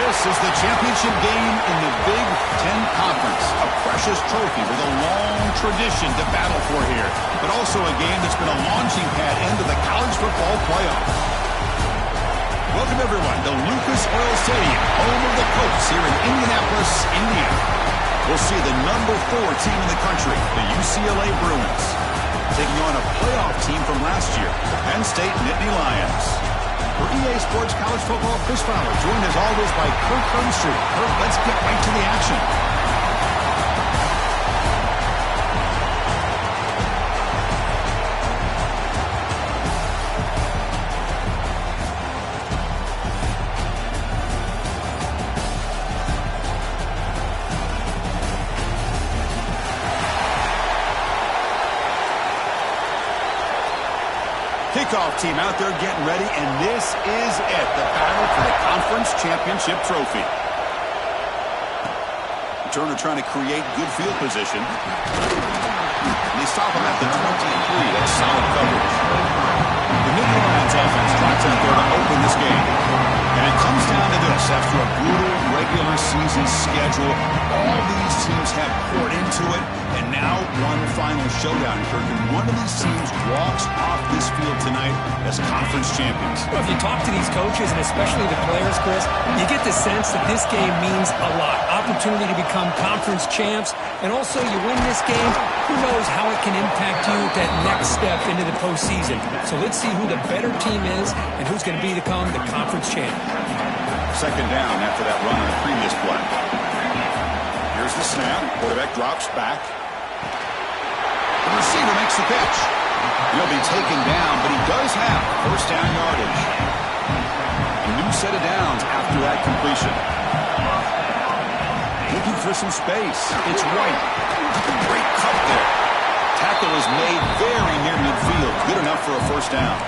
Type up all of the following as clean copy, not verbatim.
This is the championship game in the Big Ten Conference. A precious trophy with a long tradition to battle for here, but also a game that's been a launching pad into the college football playoff. Welcome, everyone, to Lucas Oil Stadium, home of the Colts here in Indianapolis, Indiana. We'll see the number 4 team in the country, the UCLA Bruins, taking on a playoff team from last year, the Penn State Nittany Lions. For EA Sports College Football, Chris Fowler, joined as always by Kirk Herbstreit. Kirk, let's get right to the action. Kickoff team out there getting ready, and this is it, the battle for the conference championship trophy. Turner trying to create good field position. And they stop him at the 23. That's solid coverage. The Nittany Lions offense trots out there to open this game. And it comes down to this. After a brutal regular season schedule, all these teams have poured into it, and now one final showdown, Kirk. And one of these teams walks off this field tonight as conference champions. Well, if you talk to these coaches, and especially the players, Chris, you get the sense that this game means a lot. Opportunity to become conference champs, and also you win this game, who knows how it can impact you at that next step into the postseason. So let's see who the better team is and who's going to become the conference champ. Second down after that run on the previous play. Here's the snap. Quarterback drops back. The receiver makes the catch. He'll be taken down, but he does have first down yardage. A new set of downs after that completion. Looking for some space. It's White. Great cut there. Tackle is made very near midfield. Good enough for a first down.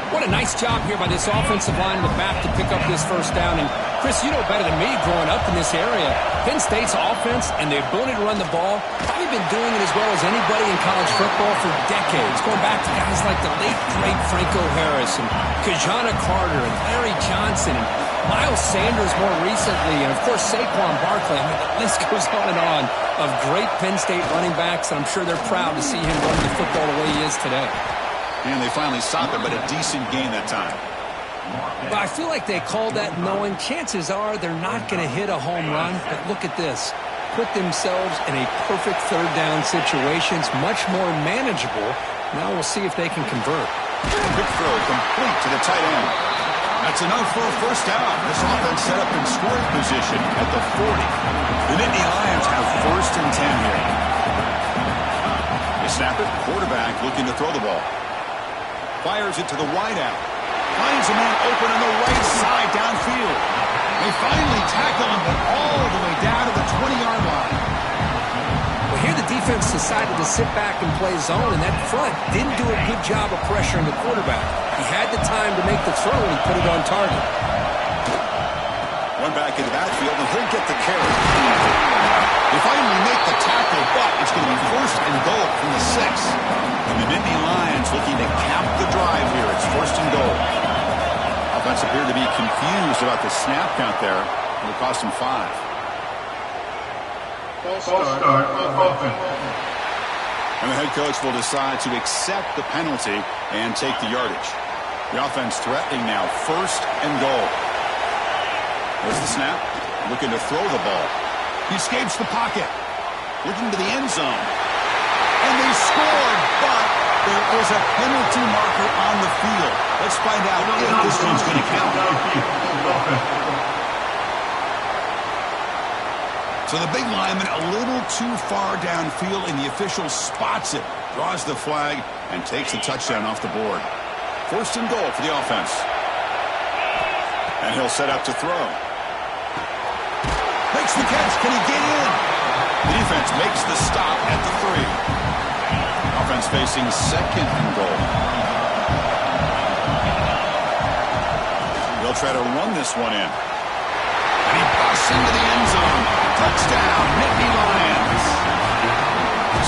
What a nice job here by this offensive line in the back to pick up this first down. And, Chris, you know better than me growing up in this area, Penn State's offense and the ability to run the ball, probably been doing it as well as anybody in college football for decades, going back to guys like the late, great Franco Harris and Kajana Carter and Larry Johnson and Miles Sanders more recently, and, of course, Saquon Barkley. I mean, the list goes on of great Penn State running backs, and I'm sure they're proud to see him running the football the way he is today. And they finally stop it, but a decent gain that time. Well, I feel like they called that knowing chances are they're not going to hit a home run. But look at this. Put themselves in a perfect third down situation. It's much more manageable. Now we'll see if they can convert. Quick throw complete to the tight end. That's enough for a first down. This offense set up in scoring position at the 40. The Nittany Lions have first and 10 here. They snap it. Quarterback looking to throw the ball. Fires it to the wideout. Finds a man open on the right side downfield. They finally tackle him, but all the way down to the 20-yard line. Well, here the defense decided to sit back and play zone, and that front didn't do a good job of pressuring the quarterback. He had the time to make the throw, and he put it on target. One back into that field, and he'll get the carry. They finally make the tackle, but it's going to be first and goal from the 6. And the Nittany Lions looking to cap the drive here. It's first and goal. Offense appeared to be confused about the snap count there. It'll cost him 5. False start on offense. And the head coach will decide to accept the penalty and take the yardage. The offense threatening now, first and goal. There's the snap. Looking to throw the ball. He escapes the pocket. Looking to the end zone. And they scored, but there is a penalty marker on the field. Let's find out if this one's going to count. So the big lineman a little too far downfield, and the official spots it, draws the flag, and takes the touchdown off the board. First and goal for the offense. And he'll set up to throw. Makes the catch. Can he get in? The defense makes the stop at the 3. Offense facing second and goal. They'll try to run this one in. And he busts into the end zone. Touchdown, Nittany Lions.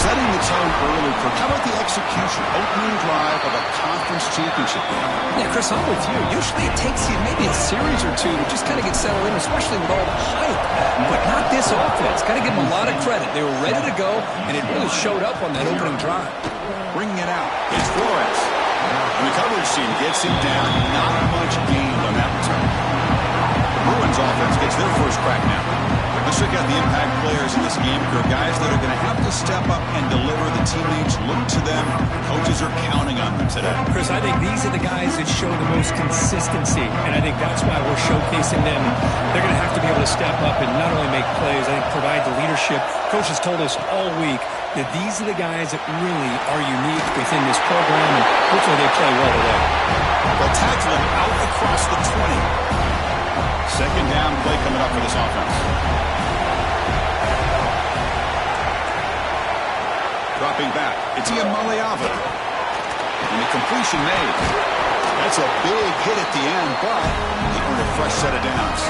Setting the tone early. How about the execution? Opening drive of a conference championship game. Yeah, Chris, I'm with you. Usually it takes you maybe a series or two to just kind of get settled in, especially with all the hype. But not this offense. Got to give them a lot of credit. They were ready to go, and it really showed up on that opening drive. Bringing it out. It's Flores. And the coverage team gets him down. Not much gained on that return. The Bruins offense gets their first crack now. Let's check out the impact players in this game. There are guys that are going to have to step up and deliver. The teammates look to them. Coaches are counting on them today. Chris, I think these are the guys that show the most consistency, and I think that's why we're showcasing them. They're going to have to be able to step up and not only make plays, I think provide the leadership. Coach has told us all week that these are the guys that really are unique within this program, and hopefully they play well today. They'll tackle him out across the 20. Second down play coming up for this offense. Dropping back, it's Iamaleava. And the completion made. That's a big hit at the end, but they earned a fresh set of downs.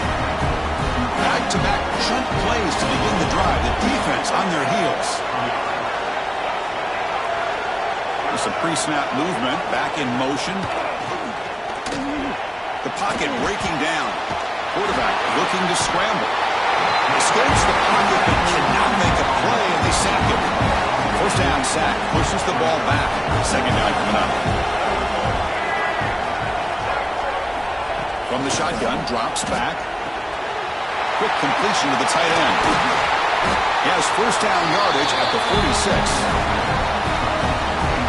Back-to-back jump plays to begin the drive. The defense on their heels. There's some pre-snap movement, back in motion. The pocket breaking down. Quarterback looking to scramble. Escapes the pocket but cannot make a play, and they sack him. First down sack, pushes the ball back. Second down coming up. From the shotgun, drops back. Quick completion to the tight end. He has first down yardage at the 46.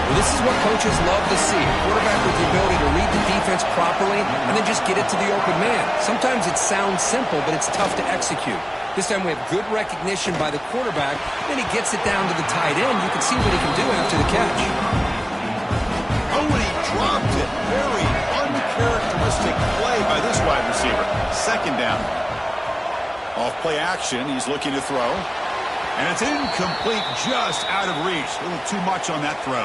Well, this is what coaches love to see. A quarterback with the ability to read the defense properly and then just get it to the open man. Sometimes it sounds simple, but it's tough to execute. This time we have good recognition by the quarterback. Then he gets it down to the tight end. You can see what he can do after the catch. Oh, and he dropped it. Very uncharacteristic play by this wide receiver. Second down. Off play action. He's looking to throw. And it's incomplete, just out of reach. A little too much on that throw.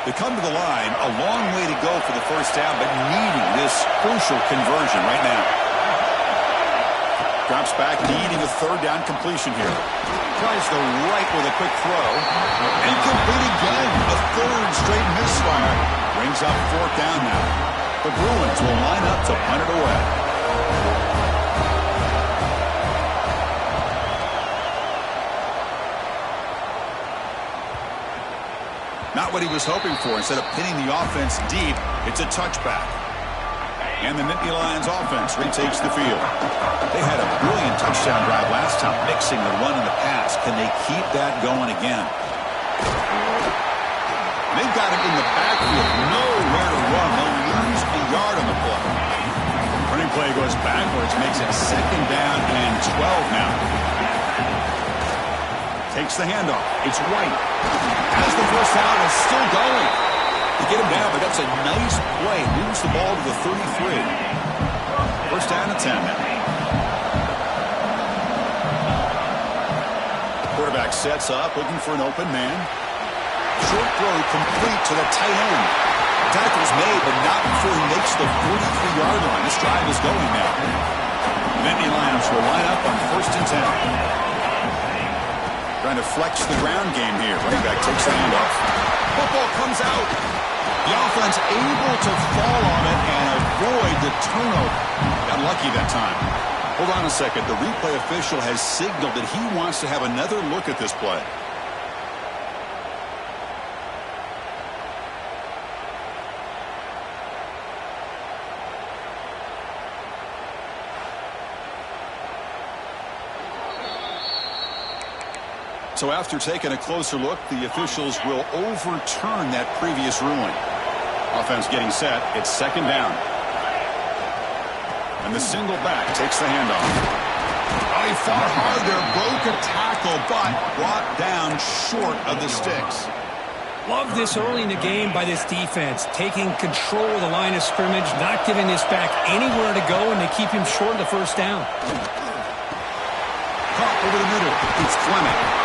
They come to the line. A long way to go for the first down, but needing this crucial conversion right now. Drops back, needing a third down completion here. Tries the right with a quick throw. Incomplete again. A third straight misfire. Brings up fourth down now. The Bruins will line up to punt it away. Not what he was hoping for. Instead of pinning the offense deep, it's a touchback. And the Nittany Lions offense retakes the field. They had a brilliant touchdown drive last time, mixing the run and the pass. Can they keep that going again? They've got him in the backfield. Nowhere to run. They'll lose a yard on the play. Running play goes backwards, makes it second down and 12 now. Takes the handoff. It's White. Has the first down and still going. To get him down, but that's a nice play. Moves the ball to the 33. First down and 10 now. Quarterback sets up, looking for an open man. Short throw complete to the tight end. Tackle's made, but not before he makes the 43-yard line. This drive is going now. Nittany Lions will line up on first and 10. Trying to flex the ground game here. Running back takes the handoff. Football comes out. The offense able to fall on it and avoid the turnover. Got lucky that time. Hold on a second. The replay official has signaled that he wants to have another look at this play. So after taking a closer look, the officials will overturn that previous ruling. Offense getting set. It's second down. And the single back takes the handoff. Oh, he fought hard there. Broke a tackle, but brought down short of the sticks. Love this early in the game by this defense. Taking control of the line of scrimmage, not giving this back anywhere to go, and they keep him short of the first down. Caught over the middle. It's Fleming.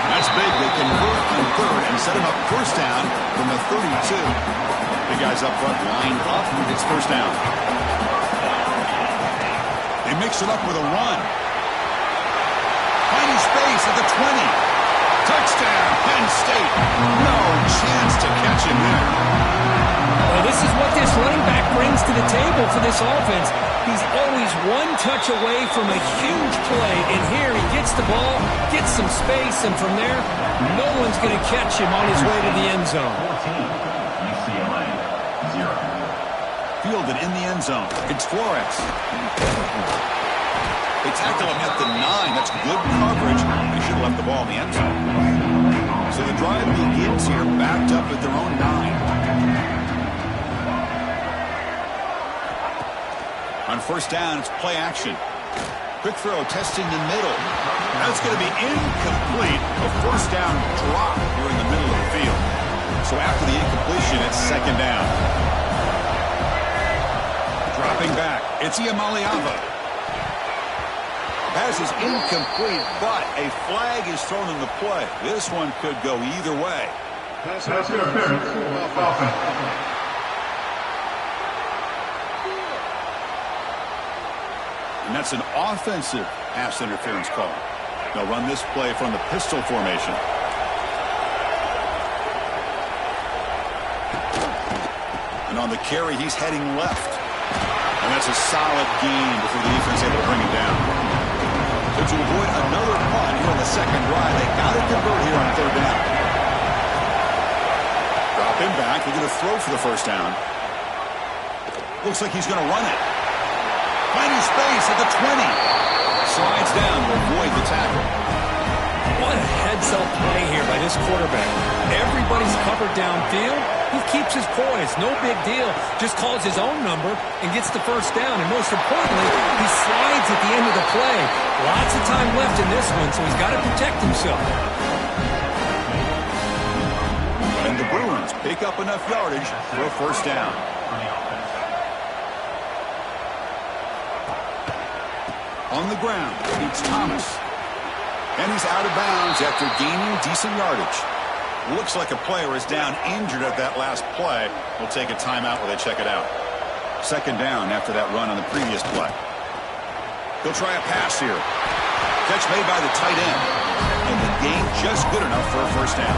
That's big. They convert on third and set him up first down from the 32. Big guys up front, line up. It's first down. They mix it up with a run. Finding space at the 20. Touchdown, Penn State. No chance to catch him there. Well, this is the table for this offense. He's always one touch away from a huge play, and here he gets the ball, gets some space, and from there, no one's going to catch him on his way to the end zone. 14, UCLA, 0. Fielded in the end zone. It's Flores. They tackle him at the 9. That's good coverage. They should have left the ball in the end zone. So the drive begins here, backed up at their own 9. On first down, it's play action. Quick throw, testing the middle. That's going to be incomplete. A first down drop here in the middle of the field. So after the incompletion, it's second down. Dropping back, it's Iamaleava. Pass is incomplete, but a flag is thrown in the play. This one could go either way. Pass interference, offense. And that's an offensive pass interference call. They'll run this play from the pistol formation. And on the carry, he's heading left. And that's a solid gain before the defense able to bring him down. So to avoid another punt here on the second drive, they got to convert here on third down. Drop him back. They're going to throw for the first down. Looks like he's going to run it. Finding space at the 20. Slides down to avoid the tackle. What a heads-up play here by this quarterback. Everybody's covered downfield. He keeps his poise. No big deal. Just calls his own number and gets the first down. And most importantly, he slides at the end of the play. Lots of time left in this one, so he's got to protect himself. And the Bruins pick up enough yardage for a first down. On the ground, it's Thomas. And he's out of bounds after gaining decent yardage. Looks like a player is down injured at that last play. We'll take a timeout while they check it out. Second down after that run on the previous play. He'll try a pass here. Catch made by the tight end. And the gain just good enough for a first down.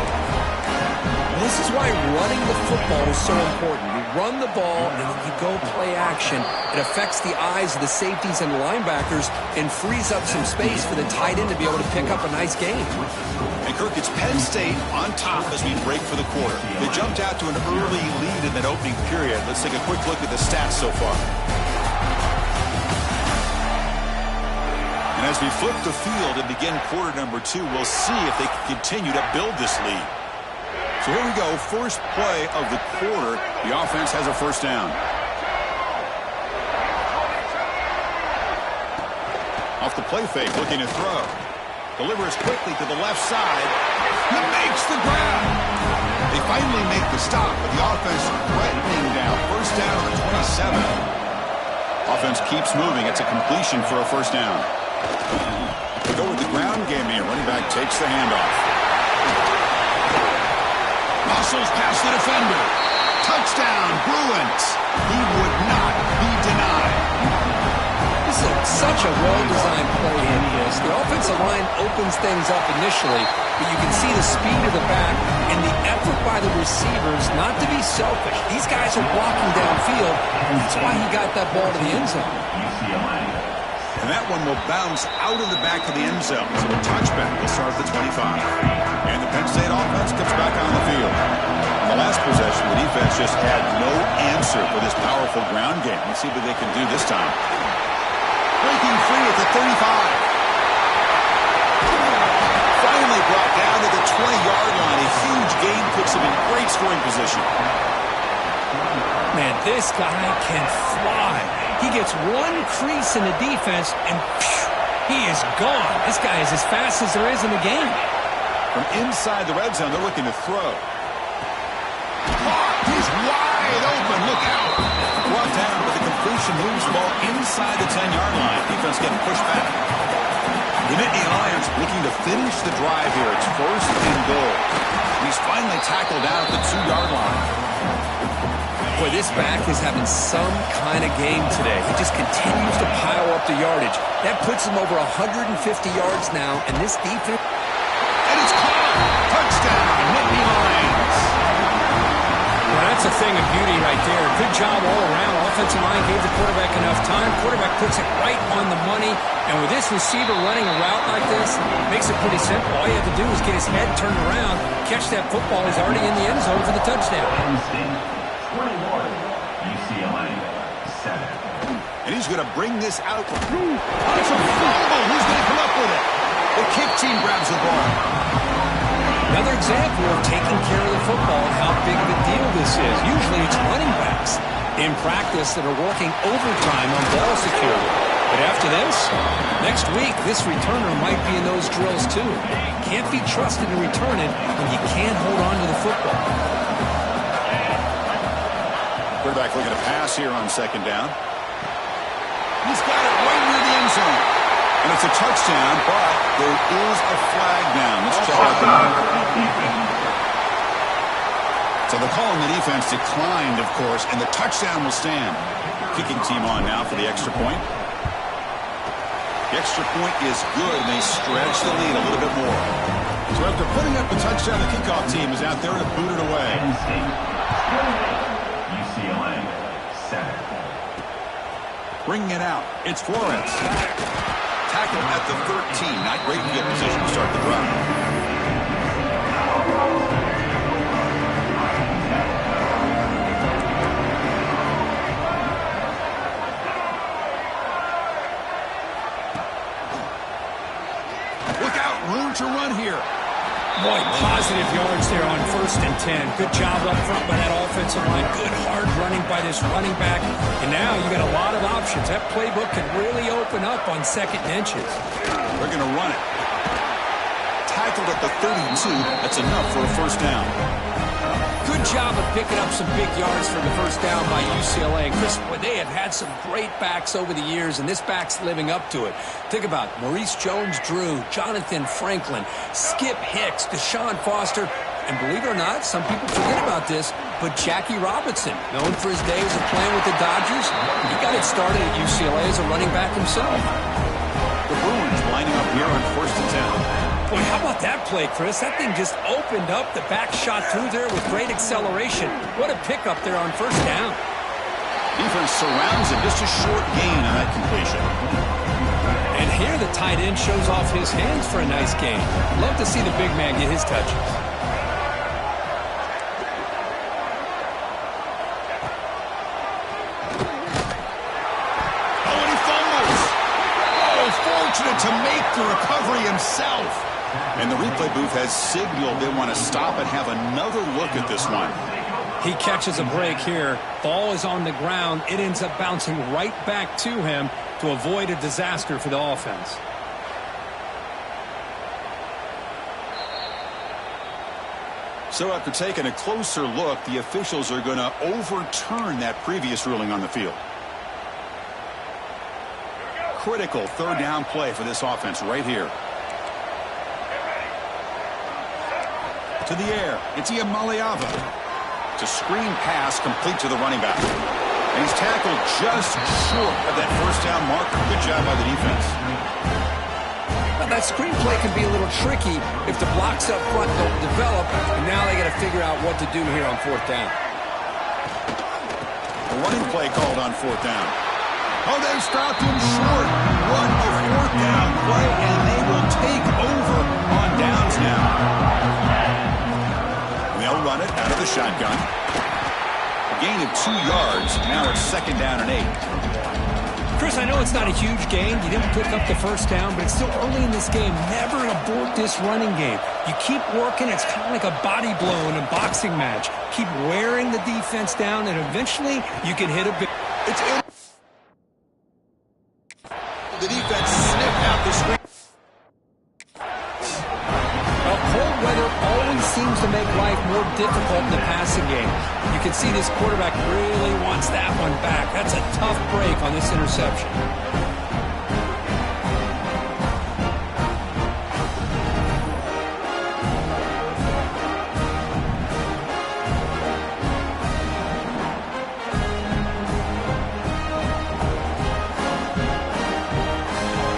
This is why running the football is so important. You run the ball and then you go play action. It affects the eyes of the safeties and linebackers and frees up some space for the tight end to be able to pick up a nice gain. And Kirk, it's Penn State on top as we break for the quarter. They jumped out to an early lead in that opening period. Let's take a quick look at the stats so far. And as we flip the field and begin quarter number 2, we'll see if they can continue to build this lead. So here we go, first play of the quarter. The offense has a first down. Off the play fake, looking to throw. Delivers quickly to the left side. He makes the grab. They finally make the stop, but the offense threatening now. First down on the 27. Offense keeps moving. It's a completion for a first down. They go with the ground game here. Running back takes the handoff. Muscles past the defender. Touchdown, Bruins. He would not be denied. This is such a well-designed play in this. The offensive line opens things up initially, but you can see the speed of the back and the effort by the receivers not to be selfish. These guys are blocking downfield, and that's why he got that ball to the end zone. And that one will bounce out of the back of the end zone. So a touchback will start at the 25. And the Penn State offense gets back on the field. In the last possession, the defense just had no answer for this powerful ground game. Let's see what they can do this time. Breaking free at the 35. Finally brought down to the 20-yard line. A huge gain puts him in great scoring position. Man, this guy can fly. He gets one crease in the defense, and he is gone. This guy is as fast as there is in the game. From inside the red zone, they're looking to throw. He's wide open. Look out. Brought down, but the completion moves the ball inside the 10-yard line. Defense getting pushed back. The Nittany Lions looking to finish the drive here. It's first and goal. He's finally tackled down at the 2-yard line. Boy, this back is having some kind of game today. He just continues to pile up the yardage. That puts him over 150 yards now, and this defense... And it's caught! Touchdown, Nittany Lions! Well, that's a thing of beauty right there. Good job all around. offensive line gave the quarterback enough time. Quarterback puts it right on the money. And with this receiver running a route like this, makes it pretty simple. All you have to do is get his head turned around, catch that football. He's already in the end zone for the touchdown. 21, UCLA, 7. And he's going to bring this out. It's a fumble. Who's going to come up with it? The kick team grabs the ball. Another example of taking care of the football and how big of a deal this is. Usually it's running backs in practice that are working overtime on ball security. But after this, next week, this returner might be in those drills too. Can't be trusted to return it when you can't hold on to the football. Quarterback looking to pass here on second down. He's got it right near the end zone. And it's a touchdown, but there is a flag down. Let's check out the number. So the call on the defense declined, of course, and the touchdown will stand. Kicking team on now for the extra point. The extra point is good, and they stretch the lead a little bit more. So after putting up the touchdown, the kickoff team is out there to boot it away. UCLA, 7. Bringing it out, it's Flores. Tackle at the 13. Not great field position to start the drive. Look out, room to run here. Boy, positive yards there on 1st and 10. Good job up front by that offensive line. Good hard running by this running back. And now you got a lot of options. That playbook can really open up on 2nd and inches. They're going to run it. Tackled at the 32. That's enough for a first down. Good job of picking up some big yards for the first down by UCLA. Chris, boy, they have had some great backs over the years, and this back's living up to it. Think about Maurice Jones-Drew, Jonathan Franklin, Skip Hicks, Deshaun Foster, and believe it or not, some people forget about this, but Jackie Robinson, known for his days of playing with the Dodgers, he got it started at UCLA as a running back himself. The Bruins lining up here on 1st and 10. Boy, how about that play, Chris? That thing just opened up. The back shot through there with great acceleration. What a pickup there on 1st down. Defense surrounds him. Just a short gain on that completion. And here the tight end shows off his hands for a nice gain. Love to see the big man get his touches. Oh, and he fumbles. Oh, fortunate to make the recovery himself. And the replay booth has signaled they want to stop and have another look at this one. He catches a break here. Ball is on the ground. It ends up bouncing right back to him to avoid a disaster for the offense. So after taking a closer look, the officials are going to overturn that previous ruling on the field. Critical 3rd down play for this offense right here. To the air, it's Iamaleava. It's a screen pass complete to the running back. And he's tackled just short of that first down marker. Good job by the defense. Now, that screen play can be a little tricky if the blocks up front don't develop. And now they got to figure out what to do here on 4th down. A running play called on 4th down. Oh, they stopped him short. What a 4th down play, and they will take over on downs now. They'll run it out of the shotgun. A gain of 2 yards. Now it's 2nd down and 8. Chris, I know it's not a huge gain. You didn't pick up the first down, but it's still early in this game. Never abort this running game. You keep working. It's kind of like a body blow in a boxing match. Keep wearing the defense down, and eventually you can hit a big... It's in. The defense sniffed out the screen. Cold weather always seems to make life more difficult in the passing game. You can see this quarterback really wants that one back. That's a tough break on this interception.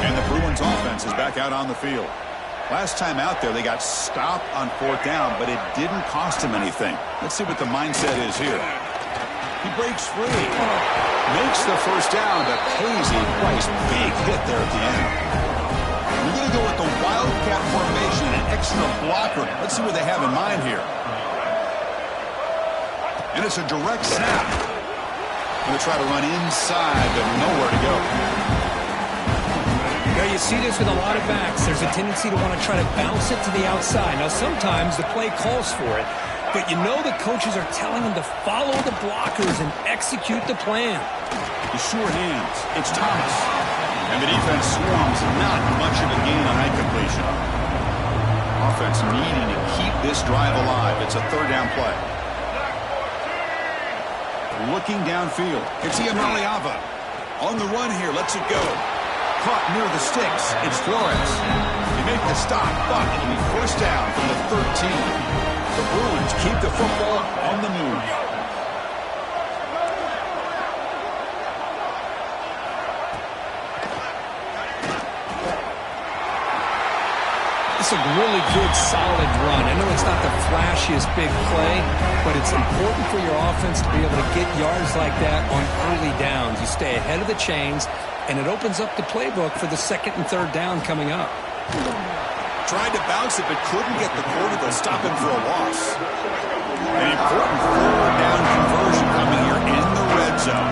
And the Bruins offense is back out on the field. Last time out there, they got stopped on 4th down, but it didn't cost him anything. Let's see what the mindset is here. He breaks free. Makes the first down, but pays a price. Big hit there at the end. We're going to go with the Wildcat formation, an extra blocker. Let's see what they have in mind here. And it's a direct snap. Going to try to run inside, but nowhere to go. Yeah, you see this with a lot of backs. There's a tendency to want to try to bounce it to the outside. Now, sometimes the play calls for it, but you know the coaches are telling them to follow the blockers and execute the plan. The sure hands. It's Thomas. And the defense swarms. Not much of a gain on that completion. Offense needing to keep this drive alive. It's a third down play. Looking downfield. It's Iamaleava. On the run here. Lets it go. Caught near the sticks. It's Flores. They make the stop, but it'll be first down from the 13. The Bruins keep the football on the move. It's a really good, solid run. I know it's not the flashiest big play, but it's important for your offense to be able to get yards like that on early downs. You stay ahead of the chains, and it opens up the playbook for the second and third down coming up. Tried to bounce it, but couldn't get the quarter. They'll stop him for a loss. An important forward down conversion coming here in the red zone.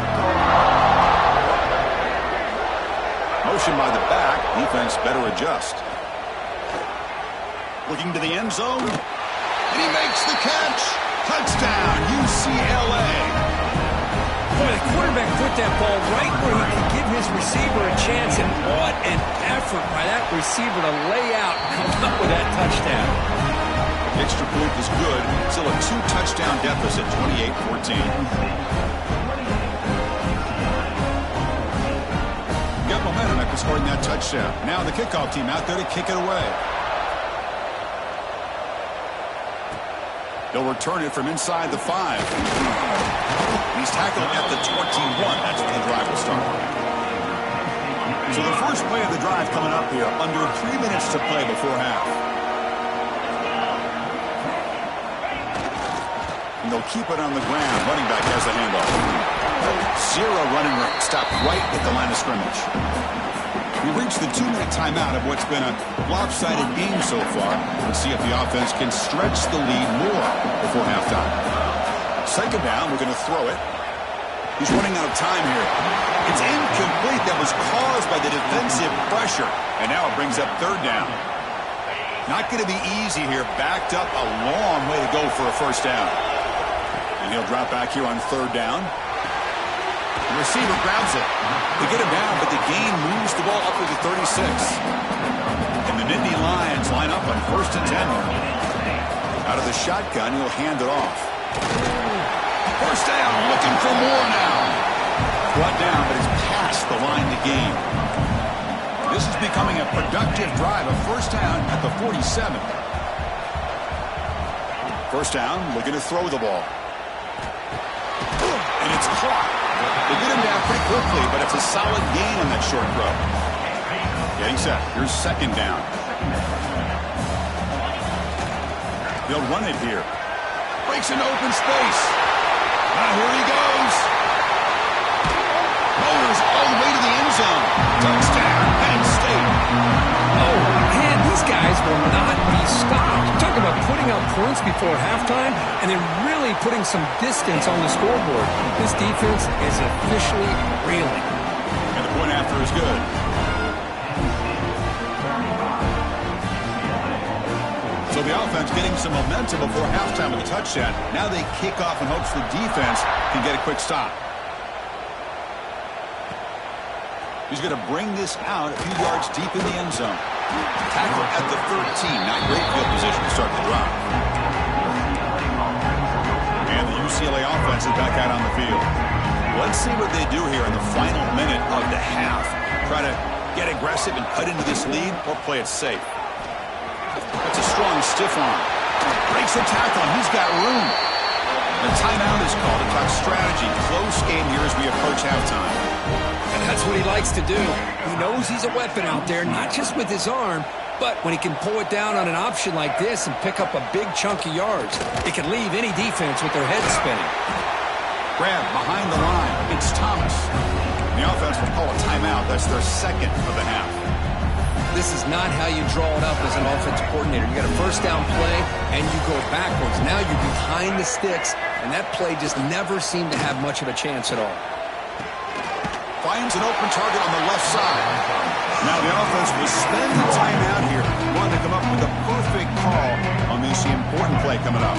Motion by the back. Defense better adjust. Looking to the end zone. And he makes the catch. Touchdown, UCLA. Boy, the quarterback put that ball right where he could give his receiver a chance, and what an effort by that receiver to lay out and come up with that touchdown. Extra point was good. Still a 2-touchdown deficit, 28-14. Got momentum after scoring that touchdown. Now the kickoff team out there to kick it away. They'll return it from inside the 5. He's tackled at the 21. That's where the drive will start. So the first play of the drive coming up here. Under 3 minutes to play before half. And they'll keep it on the ground. Running back has the handoff. Zero running room. Stopped right at the line of scrimmage. We reached the 2-minute timeout of what's been a lopsided game so far. Let's see if the offense can stretch the lead more before halftime. Second down, we're going to throw it. He's running out of time here. It's incomplete. That was caused by the defensive pressure. And now it brings up third down. Not going to be easy here. Backed up a long way to go for a first down. And he'll drop back here on third down. The receiver grabs it. They get him down, but the gain moves the ball up to the 36. And the Nittany Lions line up on 1st and 10. Out of the shotgun, he'll hand it off. First down, looking for more now. Brought down, but it's past the line to gain. This is becoming a productive drive. A first down at the 47. First down, looking to throw the ball. And it's caught. They get him down pretty quickly, but it's a solid gain on that short throw. Getting set. Here's second down. They'll run it here. Breaks into open space. Now here he goes. Motors all the way to the end zone. Touchdown, Penn State. Oh, man, these guys will not be stopped. Talk about putting up points before halftime and then really putting some distance on the scoreboard. This defense is officially reeling. And the point after is good. So the offense getting some momentum before halftime with a touchdown. Now they kick off in hopes the defense can get a quick stop. He's going to bring this out a few yards deep in the end zone. Tackle at the 13. Not great field position to start the drive. And the UCLA offense is back out on the field. Let's see what they do here in the final minute of the half. Try to get aggressive and cut into this lead or play it safe. That's a strong stiff arm. Breaks the tackle, and he's got room. The timeout is called to talk strategy. Close game here as we approach halftime. And that's what he likes to do. He knows he's a weapon out there, not just with his arm, but when he can pull it down on an option like this and pick up a big chunk of yards, it can leave any defense with their head spinning. Grab behind the line. It's Thomas. The offense will call a timeout. That's their second of the half. This is not how you draw it up as an offensive coordinator. You got a first down play, and you go backwards. Now you're behind the sticks, and that play just never seemed to have much of a chance at all. Finds an open target on the left side. Now the offense will spend the timeout here. Want to come up with a perfect call on this important play coming up.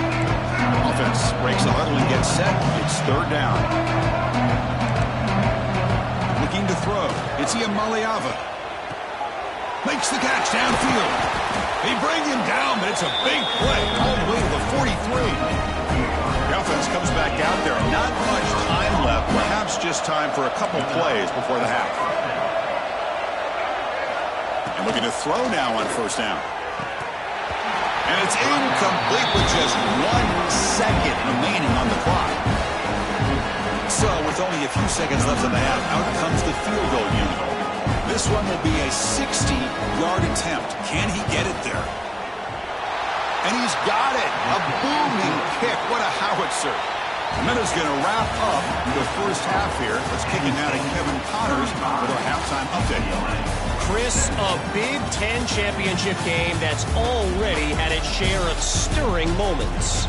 Offense breaks the huddle and gets set. It's third down. Looking to throw. It's Iamaleava. Makes the catch downfield. They bring him down, but it's a big play all the way to the 43. The offense comes back out there. Not much time left. Perhaps just time for a couple plays before the half. And looking to throw now on first down. And it's incomplete with just 1 second remaining on the clock. So with only a few seconds left in the half, out comes the field goal unit. This one will be a 60-yard attempt. Can he get it there? And he's got it. A booming kick. What a howitzer. And that is going to wrap up the first half here. Let's kick it now to Kevin Connors with our halftime update. Chris, a Big Ten championship game that's already had its share of stirring moments.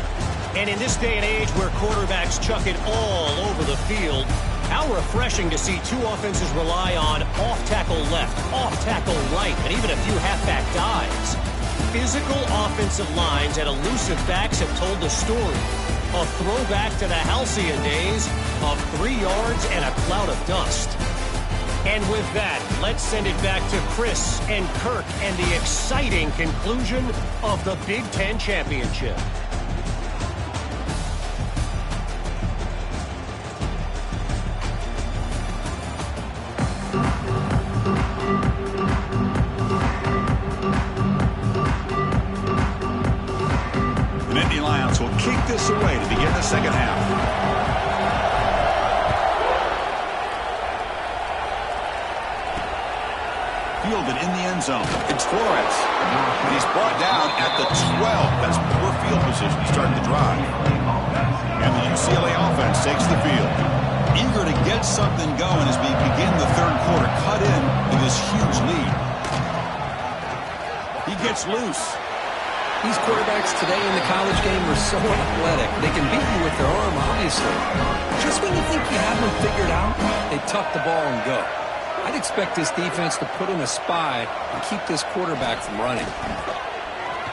And in this day and age where quarterbacks chuck it all over the field, how refreshing to see two offenses rely on off-tackle left, off-tackle right, and even a few halfback dives. Physical offensive lines and elusive backs have told the story. A throwback to the halcyon days of 3 yards and a cloud of dust. And with that, let's send it back to Chris and Kirk and the exciting conclusion of the Big Ten championship. This away to begin the second half. Fielded in the end zone. It's Flores. And he's brought down at the 12. That's poor field position to start the drive. And the UCLA offense takes the field. Eager to get something going as we begin the third quarter. Cut in to this huge lead. He gets loose. These quarterbacks today in the college game are so athletic. They can beat you with their arm, obviously. Just when you think you have them figured out, they tuck the ball and go. I'd expect this defense to put in a spy and keep this quarterback from running.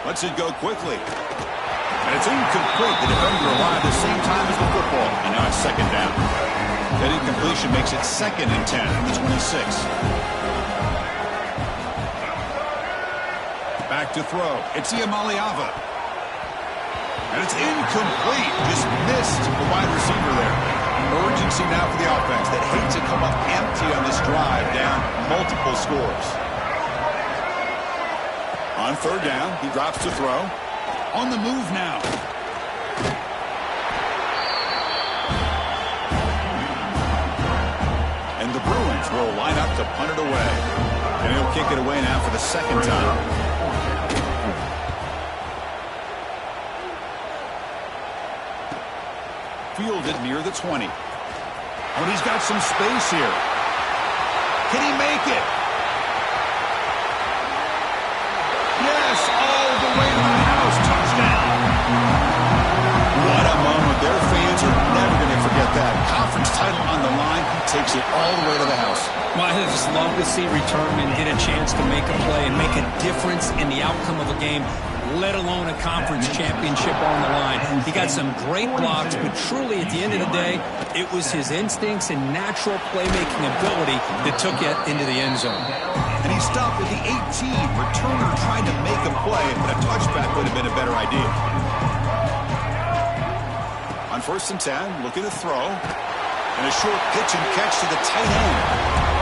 Lets it go quickly. And it's incomplete. The defender arrived at the same time as the football. And now it's second down. That incompletion makes it 2nd and 10 from the 26. Back to throw. It's Iamaleava. And it's incomplete. Just missed the wide receiver there. Urgency now for the offense that hates to come up empty on this drive, down multiple scores. On third down, he drops to throw. On the move now. And the Bruins will line up to punt it away. And he'll kick it away now for the second time. Fielded near the 20. Oh, he's got some space here. Can he make it? Yes, all the way to the house. Touchdown. What a moment. Their fans are never going to forget that. Conference title on the line takes it all the way to the house. Well, I just love to see returnmen get a chance to make a play and make a difference in the outcome of a game, let alone a conference championship on the line. He got some great blocks, but truly at the end of the day, it was his instincts and natural playmaking ability that took it into the end zone. And he stopped at the 18. Returner trying to make a play, but a touchback would have been a better idea. On 1st and 10, looking to throw. And a short pitch and catch to the tight end.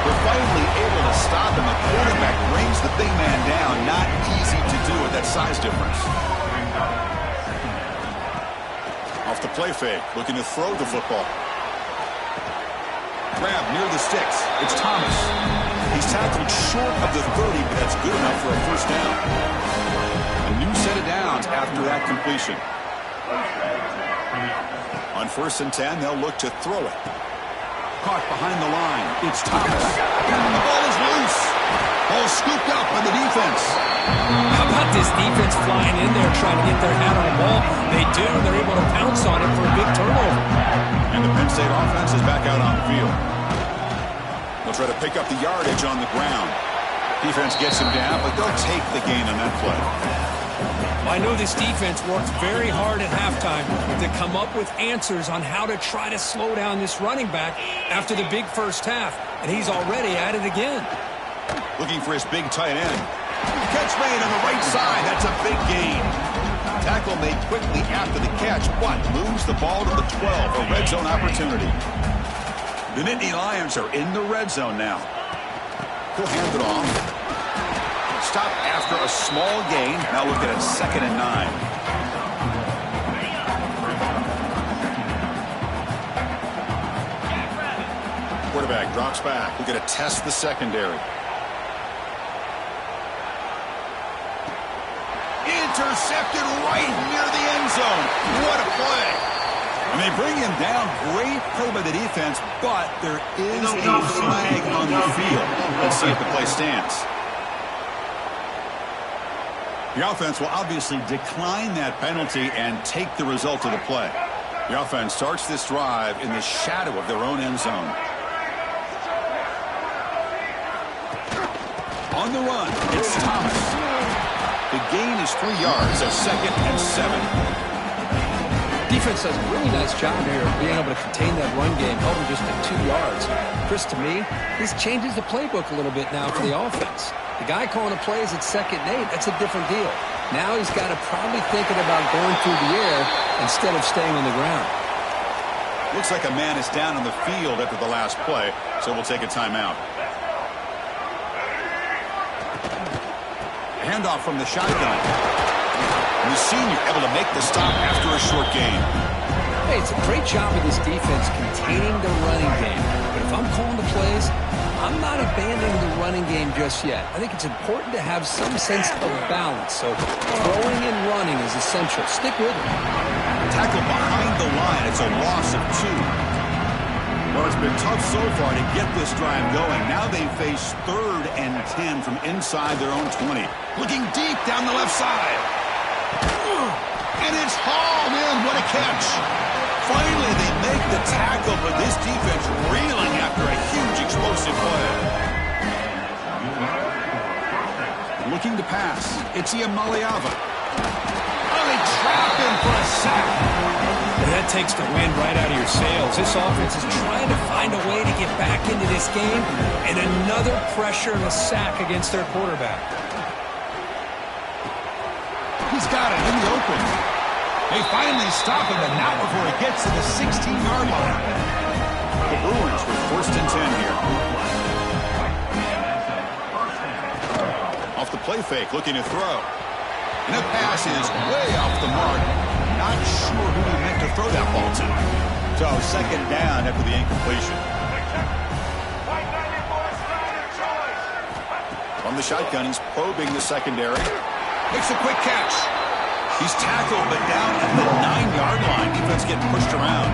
They're finally able to stop him. The quarterback brings the big man down. Not easy to do with that size difference. Off the play fake, looking to throw the football. Grab near the sticks. It's Thomas. He's tackled short of the 30, but that's good enough for a first down. A new set of downs after that completion. On 1st and 10, they'll look to throw it. Caught behind the line. It's Thomas. The ball is loose. Ball scooped up by the defense. How about this defense flying in there trying to get their hat on the ball? They do. They're able to pounce on it for a big turnover. And the Penn State offense is back out on the field. They'll try to pick up the yardage on the ground. Defense gets him down, but they'll take the gain on that play. I know this defense worked very hard at halftime to come up with answers on how to try to slow down this running back after the big first half, and he's already at it again. Looking for his big tight end. Catch made on the right side. That's a big gain. Tackle made quickly after the catch, but moves the ball to the 12, a red zone opportunity. The Nittany Lions are in the red zone now. He'll hand it off. Stop after a small gain. Now look at it, 2nd and 9. Quarterback drops back. We're going to test the secondary. Intercepted right near the end zone. What a play. And they bring him down. Great play by the defense, but there is a flag on the field. Let's see if the play stands. The offense will obviously decline that penalty and take the result of the play. The offense starts this drive in the shadow of their own end zone. On the run, it's Thomas. The gain is 3 yards, a 2nd and 7. Defense does a really nice job here of being able to contain that run game, held him just at 2 yards. Chris, to me, this changes the playbook a little bit now for the offense. The guy calling the plays at 2nd and 8, that's a different deal. Now he's got to probably thinking about going through the air instead of staying on the ground. Looks like a man is down on the field after the last play, so we'll take a timeout. Handoff from the shotgun. And the senior able to make the stop after a short gain. Hey, it's a great job of this defense containing the running game. But if I'm calling the plays, I'm not abandoning the running game just yet. I think it's important to have some sense of balance. So throwing and running is essential. Stick with it. Tackle behind the line. It's a loss of 2. Well, it's been tough so far to get this drive going. Now they face 3rd and 10 from inside their own 20. Looking deep down the left side. And it's hauled in. What a catch. Finally, they make the tackle, but this defense reeling after a huge explosive play. Looking to pass. It's Iamaleava. Oh, they trap him for a sack. That takes the wind right out of your sails. This offense is trying to find a way to get back into this game, and another pressure and a sack against their quarterback. He's got it in the open. They finally stop him, but not before he gets to the 16-yard line. The Bruins with 1st and 10 here. Off the play fake, looking to throw. And the pass is way off the mark. Not sure who he meant to throw that ball to. So 2nd down after the incompletion. From the shotgun, he's probing the secondary. Makes a quick catch. He's tackled, but down at the 9-yard line. Defense getting pushed around.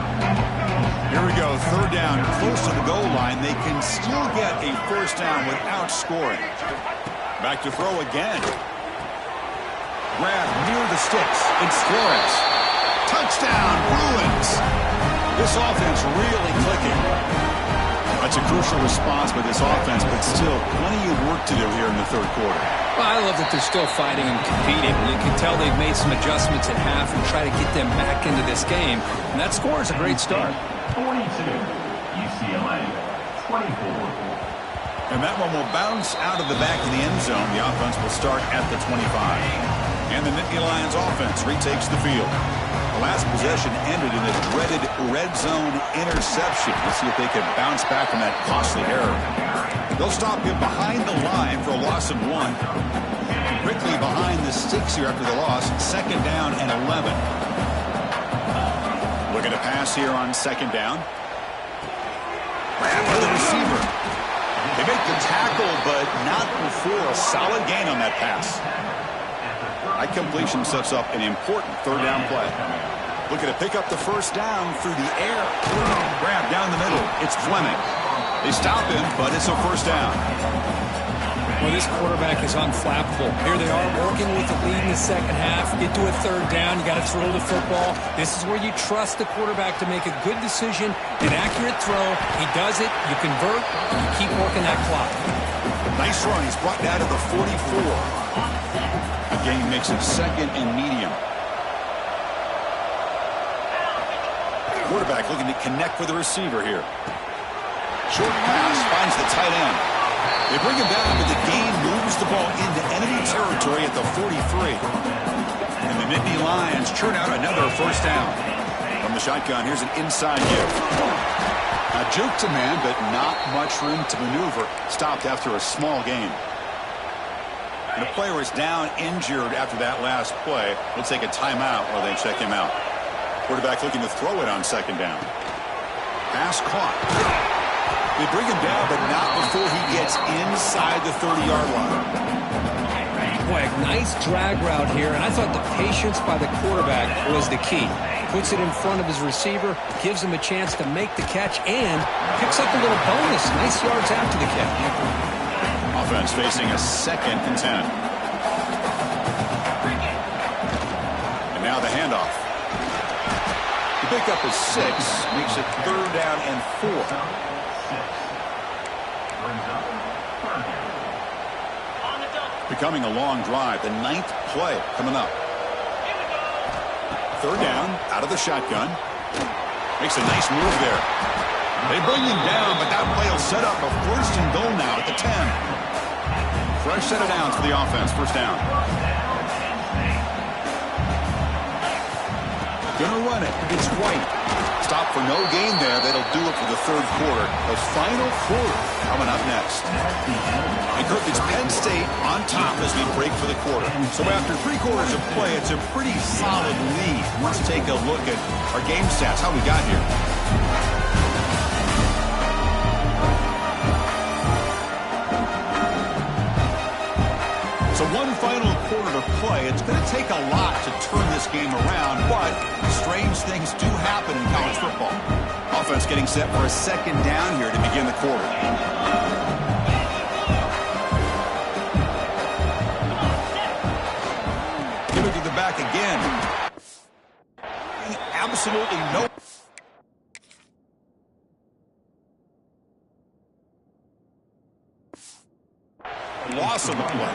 Here we go, 3rd down, close to the goal line. They can still get a 1st down without scoring. Back to throw again. Grab near the sticks. It's Flores. Touchdown, Bruins. This offense really clicking. That's a crucial response by this offense, but still plenty of work to do here in the 3rd quarter. Well, I love that they're still fighting and competing. You can tell they've made some adjustments at half and try to get them back into this game. And that score is a great start. 42, UCLA, 24. And that one will bounce out of the back of the end zone. The offense will start at the 25. And the Nittany Lions offense retakes the field. The last possession ended in a dreaded red zone interception. Let's see if they can bounce back from that costly error. They'll stop him behind the line for a loss of 1. Quickly behind the sticks here after the loss. 2nd down and 11. Looking to pass here on 2nd down. Grab by the receiver. They make the tackle, but not before a solid gain on that pass. That completion sets up an important 3rd down play. Looking to pick up the first down through the air. Grab down the middle. It's Fleming. They stop him, but it's a first down. Well, this quarterback is unflappable. Here they are working with the lead in the second half. Get to a third down. You got to throw the football. This is where you trust the quarterback to make a good decision, an accurate throw. He does it. You convert. You keep working that clock. Nice run. He's brought down to the 44. The game makes it second and medium. Quarterback looking to connect with the receiver here. Short pass finds the tight end. They bring him down, but the game moves the ball into enemy territory at the 43. And the Nittany Lions churn out another first down. From the shotgun, here's an inside give. A juke to man, but not much room to maneuver. Stopped after a small gain. And the player is down injured after that last play. We'll take a timeout while they check him out. Quarterback looking to throw it on second down. Pass caught. They bring him down, but not before he gets inside the 30-yard line. Boy, nice drag route here, and I thought the patience by the quarterback was the key. Puts it in front of his receiver, gives him a chance to make the catch, and picks up a little bonus. Nice yards after the catch. Offense facing a 2nd and 10. And now the handoff. The pickup is 6, makes it 3rd down and 4. Becoming a long drive. The 9th play coming up. 3rd down, out of the shotgun. Makes a nice move there. They bring him down, but that play will set up a 1st and goal now at the 10. Fresh set of downs for the offense. First down. Gonna run it. It's White. Stop for no gain there. That'll do it for the 3rd quarter. The final quarter coming up next. And Kirk, it's Penn State on top as we break for the quarter. So after 3 quarters of play, it's a pretty solid lead. Let's take a look at our game stats, how we got here. So one final quarter to play. It's going to take a lot to turn this game around, but strange things do happen in college football. Offense getting set for a 2nd down here to begin the quarter. Give it to the back again. Absolutely no. Loss of the play.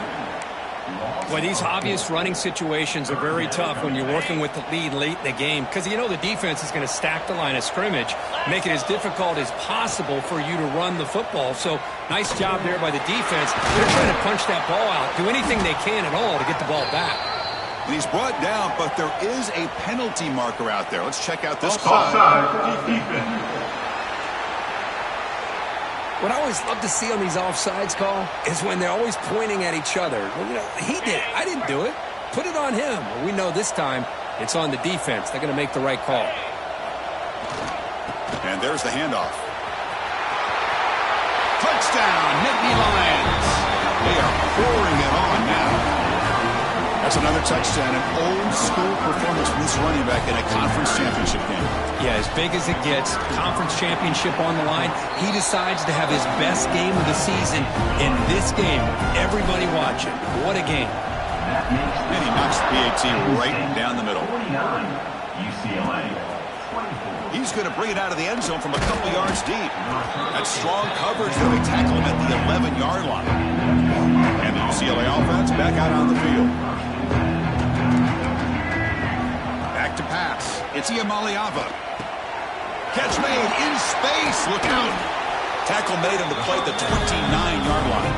Boy, these obvious running situations are very tough when you're working with the lead late in the game because you know the defense is going to stack the line of scrimmage, make it as difficult as possible for you to run the football. So nice job there by the defense. They're trying to punch that ball out, do anything they can at all to get the ball back. And he's brought down, but there is a penalty marker out there. Let's check out this call. What I always love to see on these offsides call is when they're always pointing at each other. Well, you know, he did it. I didn't do it. Put it on him. Well, we know this time it's on the defense. They're going to make the right call. And there's the handoff. Touchdown, Nittany Lions. They are pouring it on now. That's another touchdown, an old-school performance from this running back in a conference championship game. Yeah, as big as it gets, conference championship on the line. He decides to have his best game of the season in this game. Everybody watching. What a game. And he knocks the PAT right down the middle. UCLA. He's going to bring it out of the end zone from a couple yards deep. That strong coverage that they tackle him at the 11-yard line. And the UCLA offense back out on the field. Back to pass. It's Iamaleava. Catch made in space. Look out. Tackle made on the play at the 29-yard line.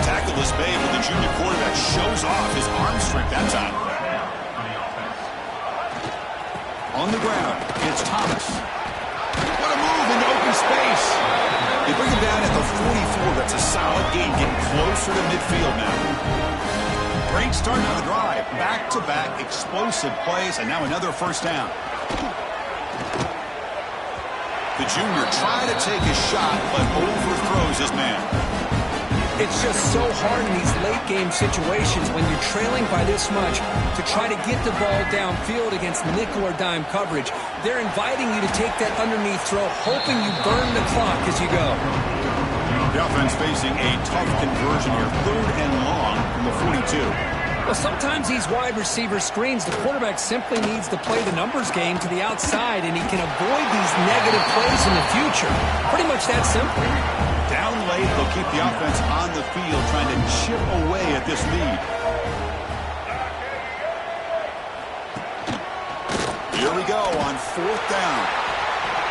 Tackle is made when the junior quarterback shows off his arm strength that time. On the ground, it's Thomas. What a move into open space. They bring him down at the 44. That's a solid gain, getting closer to midfield now. Great start on the drive. Back-to-back explosive plays, and now another first down. The junior tried to take his shot, but overthrows his man. It's just so hard in these late-game situations when you're trailing by this much to try to get the ball downfield against nickel or dime coverage. They're inviting you to take that underneath throw, hoping you burn the clock as you go. The offense facing a tough conversion here. 3rd and long from the 42. Well, sometimes these wide receiver screens, the quarterback simply needs to play the numbers game to the outside, and he can avoid these negative plays in the future. Pretty much that simple. Down late, they'll keep the offense on the field, trying to chip away at this lead. Here we go on 4th down.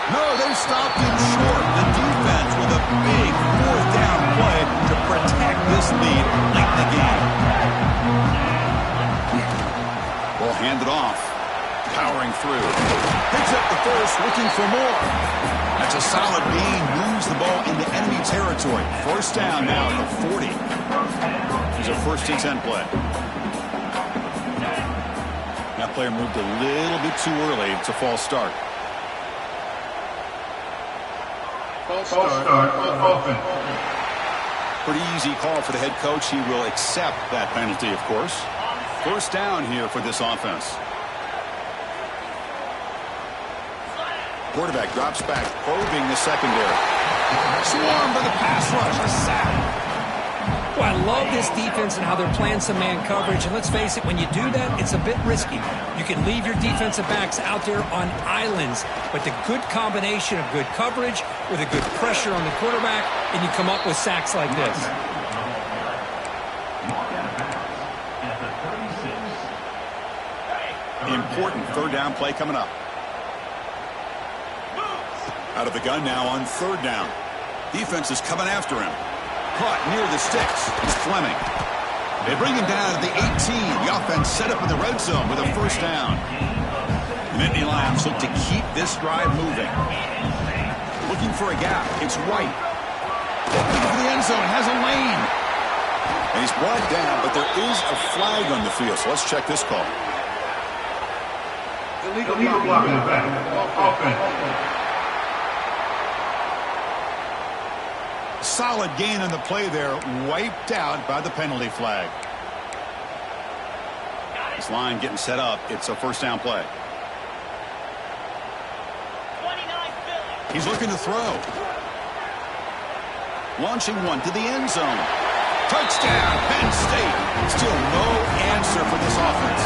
No, they stopped him short. The defense with a big 4th down play to protect this lead late in the game. Ball handed off. Powering through. Picks up the first, looking for more. That's a solid gain. Moves the ball into enemy territory. 1st down now at the 40. Here's a 1st and 10 play. That player moved a little bit too early. It's a false start. False start offense. Pretty easy call for the head coach. He will accept that penalty, of course. 1st down here for this offense. Quarterback drops back, probing the secondary. Swarmed by the pass rush. A sack. Well, I love this defense and how they're playing some man coverage. And let's face it, when you do that, it's a bit risky. You can leave your defensive backs out there on islands. But the good combination of good coverage with a good pressure on the quarterback, and you come up with sacks like this. Important 3rd down play coming up. Out of the gun now on 3rd down. Defense is coming after him. Caught near the sticks. It's Fleming. They bring him down to the 18. The offense set up in the red zone with a 1st down. The Nittany Lions look to keep this drive moving. Looking for a gap. It's White. Looking for the end zone. Has a lane. And he's brought down, but there is a flag on the field. So let's check this call. Illegal block in the back. Offense. Solid gain on the play there, wiped out by the penalty flag. This line getting set up. It's a 1st down play. He's looking to throw. Launching one to the end zone. Touchdown, Penn State. Still no answer for this offense.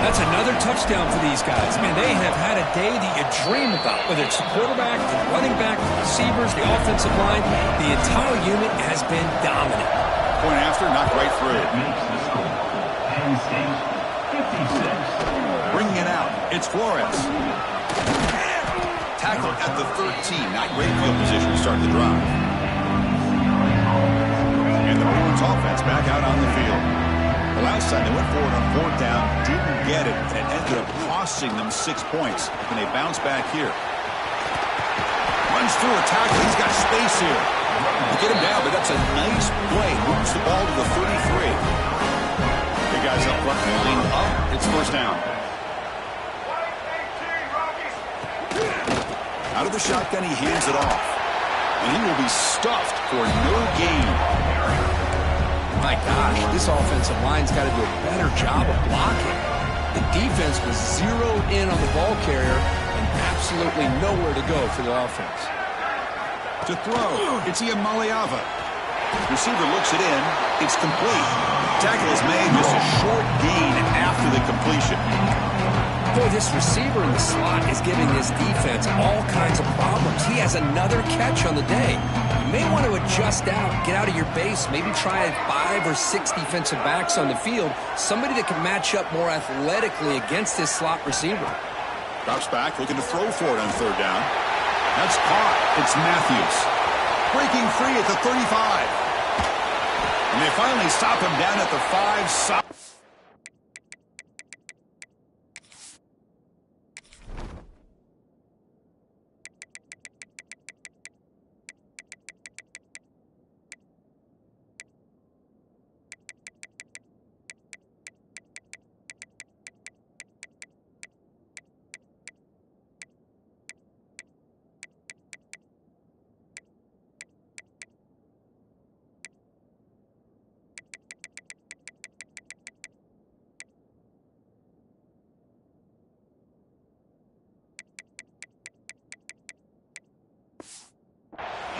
That's another touchdown for these guys. Man, they have had a day that you dream about, whether it's the quarterback, the running back, the receivers, the offensive line. The entire unit has been dominant. Point after, knocked right through. Makes the score. Penn State 56. Bringing it out. It's Flores. Tackle at the 13. Not great field position to start the drive. And the Bruins offense back out on the field. The last time they went forward on 4th down, didn't get it, and it ended up costing them 6 points. Can they bounce back here? Runs through a tackle. He's got space here. Get him down, but that's a nice play. Moves the ball to the 33. The guys up front line up. It's 1st down. Out of the shotgun, he hands it off. And he will be stuffed for no gain. My gosh, this offensive line's got to do a better job of blocking. The defense was zeroed in on the ball carrier and absolutely nowhere to go for the offense. To throw, it's Iamaleava. Receiver looks it in. It's complete. Tackle is made, just a short gain after the completion. Boy, this receiver in the slot is giving this defense all kinds of problems. He has another catch on the day. You may want to adjust out, get out of your base, maybe try 5 or 6 defensive backs on the field, somebody that can match up more athletically against this slot receiver. Drops back, looking to throw for it on 3rd down. That's caught. It's Matthews. Breaking free at the 35. And they finally stop him down at the 5.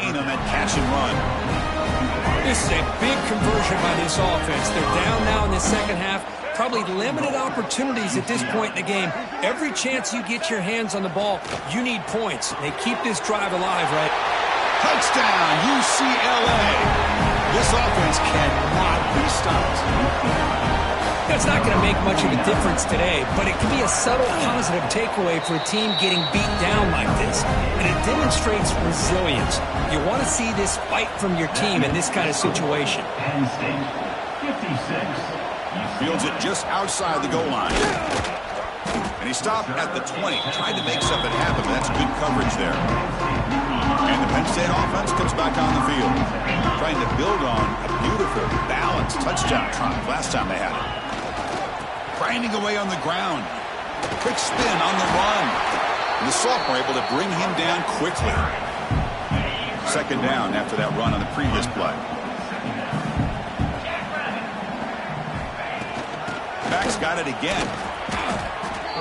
on that catch and run. This is a big conversion by this offense. They're down now in the second half. Probably limited opportunities at this point in the game. Every chance you get your hands on the ball, you need points. They keep this drive alive, right? Touchdown, UCLA. This offense cannot be stopped. It's not going to make much of a difference today, but it can be a subtle positive takeaway for a team getting beat down like this. And it demonstrates resilience. You want to see this fight from your team in this kind of situation. Penn State, 56. Fields it just outside the goal line. And he stopped at the 20, tried to make something happen, but that's good coverage there. And the Penn State offense comes back on the field, trying to build on a beautiful, balanced touchdown drive last time they had it. Grinding away on the ground. Quick spin on the run. And the sophomore able to bring him down quickly. Second down after that run on the previous play. Back's got it again.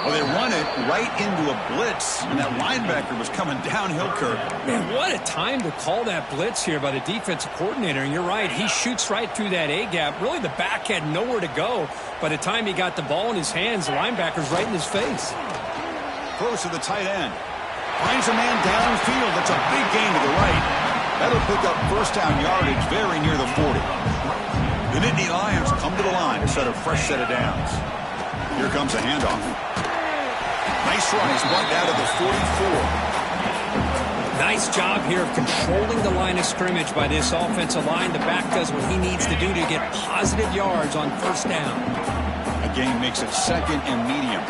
Well, they run it right into a blitz, and that linebacker was coming downhill, Kirk. Man, what a time to call that blitz here by the defensive coordinator. And you're right, he shoots right through that A-gap. Really, the back had nowhere to go. By the time he got the ball in his hands, the linebacker's right in his face. Close to the tight end. Finds a man downfield. That's a big gain to the right. That'll pick up first down yardage very near the 40. The Nittany Lions come to the line to set a fresh set of downs. Here comes a handoff. Nice run. He's brought down to the 44. Nice job here of controlling the line of scrimmage by this offensive line. The back does what he needs to do to get positive yards on first down. Again, makes it second and medium.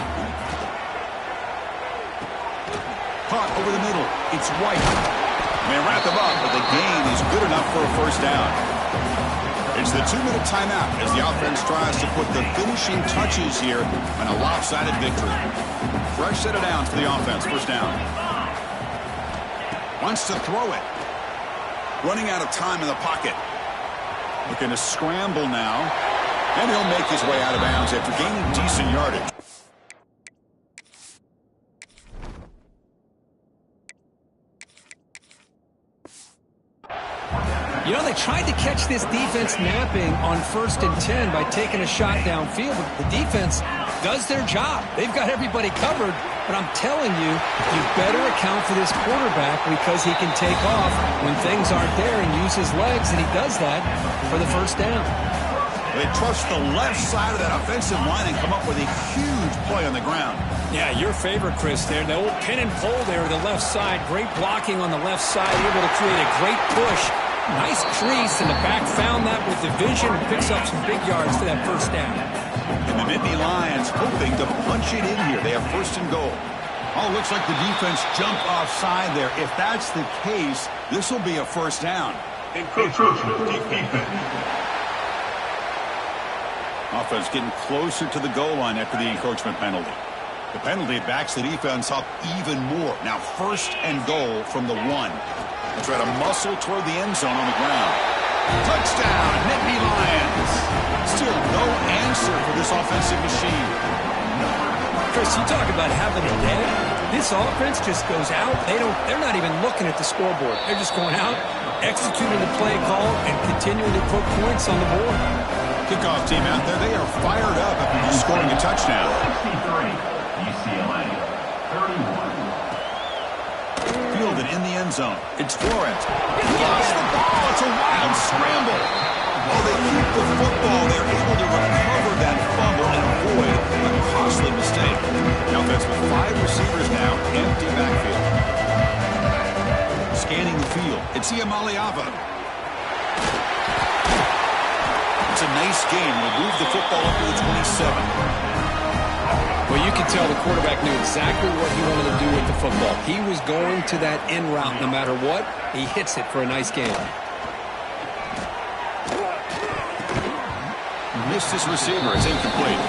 Caught over the middle. It's White. They wrap him up, but the gain is good enough for a first down. It's the 2-minute timeout as the offense tries to put the finishing touches here on a lopsided victory. Fresh set of downs for the offense. First down. Wants to throw it. Running out of time in the pocket. Looking to scramble now. And he'll make his way out of bounds after gaining decent yardage. You know, they tried to catch this defense napping on 1st and 10 by taking a shot downfield, but the defense does their job. They've got everybody covered, but I'm telling you, you better account for this quarterback because he can take off when things aren't there and use his legs, and he does that for the first down. They trust the left side of that offensive line and come up with a huge play on the ground. Yeah, your favorite, Chris, there. The old pin and pull there, the left side. Great blocking on the left side, able to create a great push. Nice crease, and the back found that with the vision and picks up some big yards for that first down. And the Nittany Lions hoping to punch it in here. They have first and goal. Oh, looks like the defense jumped offside there. If that's the case, this will be a first down. Encroachment defense. Offense getting closer to the goal line after the encroachment penalty. The penalty backs the defense up even more. Now first and goal from the 1. They try to muscle toward the end zone on the ground. Touchdown, Nittany Lions. Still no answer for this offensive machine. Chris, you talk about having a day. This offense just goes out. They're not even looking at the scoreboard. They're just going out, executing the play call, and continuing to put points on the board. Kickoff team out there, they are fired up after just scoring a touchdown. 63, UCLA, 31. Fielded in the end zone. It's Flores. He lost the ball. It's a wild scramble. While they keep the football, they're able to recover that fumble and avoid a costly mistake. The offense with 5 receivers now, empty backfield. Scanning the field. It's Iamaleava. It's a nice game. We'll move the football up to the 27. Well, you can tell the quarterback knew exactly what he wanted to do with the football. He was going to that in route no matter what. He hits it for a nice game. Missed his receiver. It's incomplete.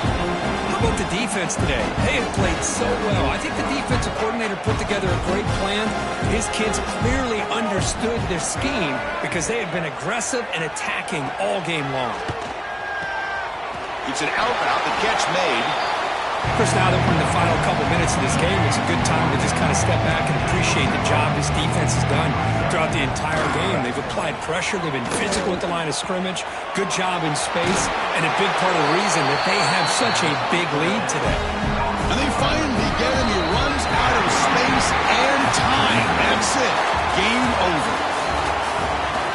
How about the defense today? They have played so well. I think the defensive coordinator put together a great plan. His kids clearly understood their scheme because they have been aggressive and attacking all game long. It's an out route. The catch made. Chris, now that we're in the final couple minutes of this game, it's a good time to just kind of step back and appreciate the job this defense has done throughout the entire game. They've applied pressure. They've been physical at the line of scrimmage. Good job in space, and a big part of the reason that they have such a big lead today. And they finally get him. He runs out of space and time. That's it. Game over.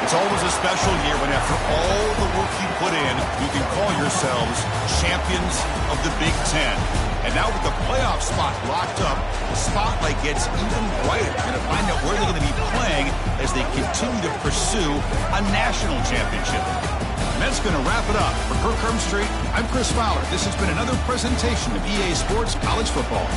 It's always a special year when after all the work you put in, you can call yourselves champions of the Big Ten. And now with the playoff spot locked up, the spotlight gets even brighter. You're going to find out where they're going to be playing as they continue to pursue a national championship. And that's going to wrap it up. For Kirk Hermstreet, I'm Chris Fowler. This has been another presentation of EA Sports College Football.